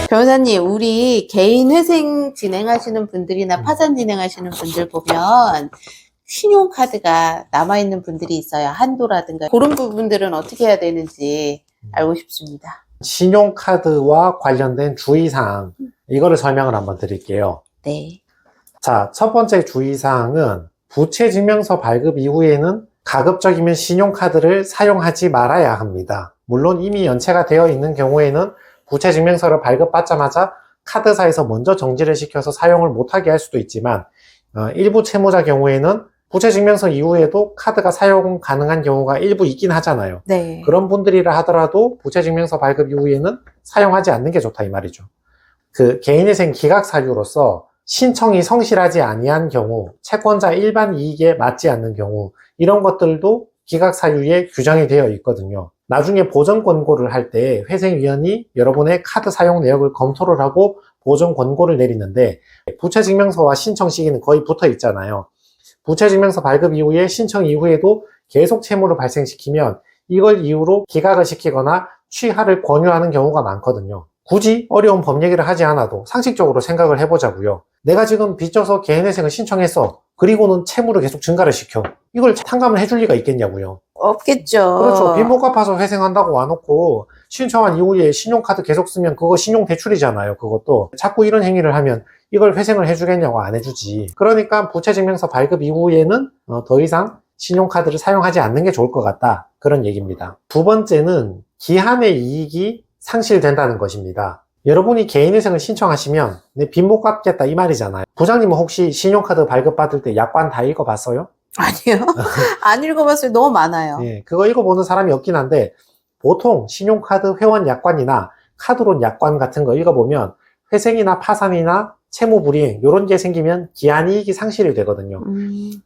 변호사님, 우리 개인 회생 진행하시는 분들이나 파산 진행하시는 분들 보면 신용카드가 남아있는 분들이 있어요. 한도라든가. 그런 부분들은 어떻게 해야 되는지 알고 싶습니다. 신용카드와 관련된 주의사항, 이거를 설명을 한번 드릴게요. 네. 자, 첫 번째 주의사항은 부채증명서 발급 이후에는 가급적이면 신용카드를 사용하지 말아야 합니다. 물론 이미 연체가 되어 있는 경우에는 부채증명서를 발급받자마자 카드사에서 먼저 정지를 시켜서 사용을 못하게 할 수도 있지만 일부 채무자 경우에는 부채증명서 이후에도 카드가 사용 가능한 경우가 일부 있긴 하잖아요. 네. 그런 분들이라 하더라도 부채증명서 발급 이후에는 사용하지 않는 게 좋다 이 말이죠. 그 개인회생 기각사유로서 신청이 성실하지 아니한 경우, 채권자 일반 이익에 맞지 않는 경우 이런 것들도 기각사유에 규정이 되어 있거든요. 나중에 보전 권고를 할 때 회생위원이 여러분의 카드 사용 내역을 검토를 하고 보전 권고를 내리는데 부채증명서와 신청 시기는 거의 붙어 있잖아요. 부채증명서 발급 이후에 신청 이후에도 계속 채무를 발생시키면 이걸 이유로 기각을 시키거나 취하를 권유하는 경우가 많거든요. 굳이 어려운 법 얘기를 하지 않아도 상식적으로 생각을 해보자고요. 내가 지금 빚져서 개인회생을 신청했어. 그리고는 채무를 계속 증가를 시켜. 이걸 탕감을 해줄 리가 있겠냐고요. 없겠죠. 그렇죠. 빚 못 갚아서 회생한다고 와놓고 신청한 이후에 신용카드 계속 쓰면 그거 신용대출이잖아요. 그것도 자꾸 이런 행위를 하면 이걸 회생을 해주겠냐고 안 해주지. 그러니까 부채증명서 발급 이후에는 더 이상 신용카드를 사용하지 않는 게 좋을 것 같다. 그런 얘기입니다. 두 번째는 기한의 이익이 상실된다는 것입니다. 여러분이 개인회생을 신청하시면 내 빚 못 갚겠다 이 말이잖아요. 부장님은 혹시 신용카드 발급받을 때 약관 다 읽어봤어요? 아니요. 안 읽어봤어요. 너무 많아요. 네, 그거 읽어보는 사람이 없긴 한데 보통 신용카드 회원 약관이나 카드론 약관 같은 거 읽어보면 회생이나 파산이나 채무불이행 이런 게 생기면 기한이익이 상실이 되거든요.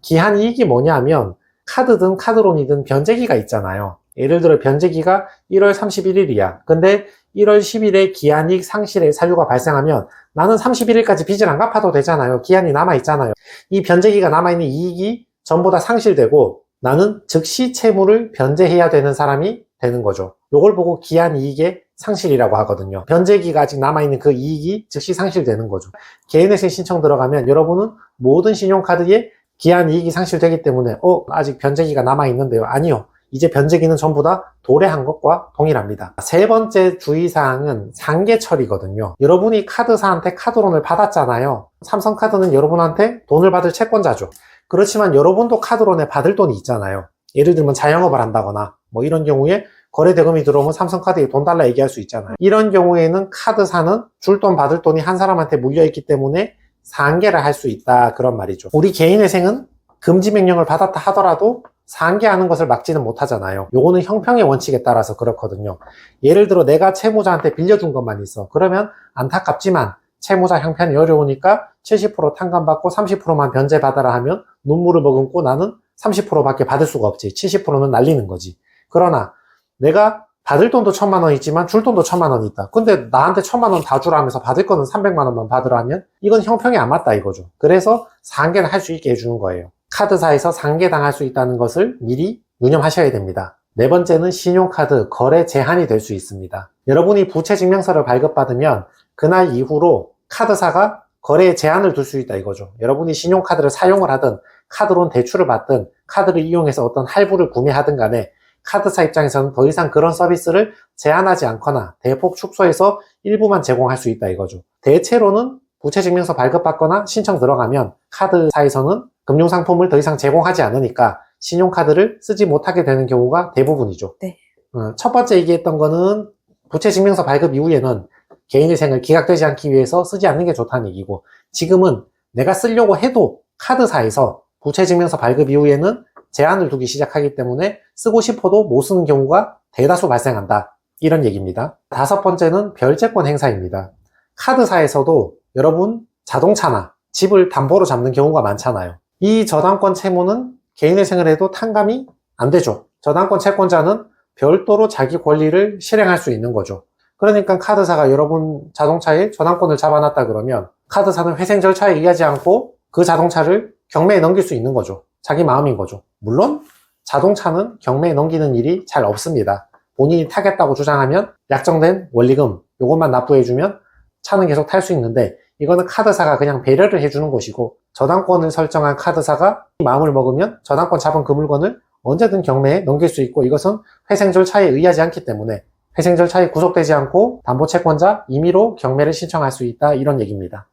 기한이익이 뭐냐면 카드든 카드론이든 변제기가 있잖아요. 예를 들어 변제기가 1월 31일이야. 근데 1월 10일에 기한이익 상실의 사유가 발생하면 나는 31일까지 빚을 안 갚아도 되잖아요. 기한이 남아있잖아요. 이 변제기가 남아있는 이익이 전부 다 상실되고 나는 즉시 채무를 변제해야 되는 사람이 되는 거죠. 요걸 보고 기한이익의 상실이라고 하거든요. 변제기가 아직 남아있는 그 이익이 즉시 상실되는 거죠. 개인회생 신청 들어가면 여러분은 모든 신용카드에 기한이익이 상실되기 때문에 아직 변제기가 남아있는데요. 아니요. 이제 변제기는 전부 다 도래한 것과 동일합니다. 세 번째 주의사항은 상계 처리거든요. 여러분이 카드사한테 카드론을 받았잖아요. 삼성카드는 여러분한테 돈을 받을 채권자죠. 그렇지만 여러분도 카드론에 받을 돈이 있잖아요. 예를 들면 자영업을 한다거나 뭐 이런 경우에 거래대금이 들어오면 삼성카드에 돈 달라 얘기할 수 있잖아요. 이런 경우에는 카드사는 줄 돈 받을 돈이 한 사람한테 물려있기 때문에 상계를 할 수 있다 그런 말이죠. 우리 개인회생은 금지명령을 받았다 하더라도 상계하는 것을 막지는 못하잖아요. 요거는 형평의 원칙에 따라서 그렇거든요. 예를 들어 내가 채무자한테 빌려준 것만 있어. 그러면 안타깝지만 채무자 형편이 어려우니까 70% 탕감받고 30%만 변제받아라 하면 눈물을 머금고 나는 30%밖에 받을 수가 없지. 70%는 날리는 거지. 그러나 내가 받을 돈도 1,000만 원 있지만 줄 돈도 1,000만 원 있다. 근데 나한테 1,000만 원 다 주라면서 받을 거는 300만 원만 받으라면 이건 형평이 안 맞다 이거죠. 그래서 상계를 할 수 있게 해주는 거예요. 카드사에서 상계당할 수 있다는 것을 미리 유념하셔야 됩니다. 네 번째는 신용카드 거래 제한이 될 수 있습니다. 여러분이 부채증명서를 발급받으면 그날 이후로 카드사가 거래에 제한을 둘 수 있다 이거죠. 여러분이 신용카드를 사용을 하든 카드론 대출을 받든 카드를 이용해서 어떤 할부를 구매하든 간에 카드사 입장에서는 더 이상 그런 서비스를 제한하지 않거나 대폭 축소해서 일부만 제공할 수 있다 이거죠. 대체로는 부채증명서 발급받거나 신청 들어가면 카드사에서는 금융상품을 더 이상 제공하지 않으니까 신용카드를 쓰지 못하게 되는 경우가 대부분이죠. 네. 첫 번째 얘기했던 거는 부채증명서 발급 이후에는 개인회생을 기각되지 않기 위해서 쓰지 않는 게 좋다는 얘기고, 지금은 내가 쓰려고 해도 카드사에서 부채증명서 발급 이후에는 제한을 두기 시작하기 때문에 쓰고 싶어도 못 쓰는 경우가 대다수 발생한다 이런 얘기입니다. 다섯 번째는 별채권 행사입니다. 카드사에서도 여러분 자동차나 집을 담보로 잡는 경우가 많잖아요. 이 저당권 채무는 개인회생을 해도 탕감이 안 되죠. 저당권 채권자는 별도로 자기 권리를 실행할 수 있는 거죠. 그러니까 카드사가 여러분 자동차에 저당권을 잡아놨다 그러면 카드사는 회생 절차에 의하지 않고 그 자동차를 경매에 넘길 수 있는 거죠. 자기 마음인 거죠. 물론 자동차는 경매에 넘기는 일이 잘 없습니다. 본인이 타겠다고 주장하면 약정된 원리금 요것만 납부해주면 차는 계속 탈 수 있는데 이거는 카드사가 그냥 배려를 해주는 것이고 저당권을 설정한 카드사가 마음을 먹으면 저당권 잡은 그 물건을 언제든 경매에 넘길 수 있고 이것은 회생 절차에 의하지 않기 때문에 회생 절차에 구속되지 않고 담보채권자 임의로 경매를 신청할 수 있다 이런 얘기입니다.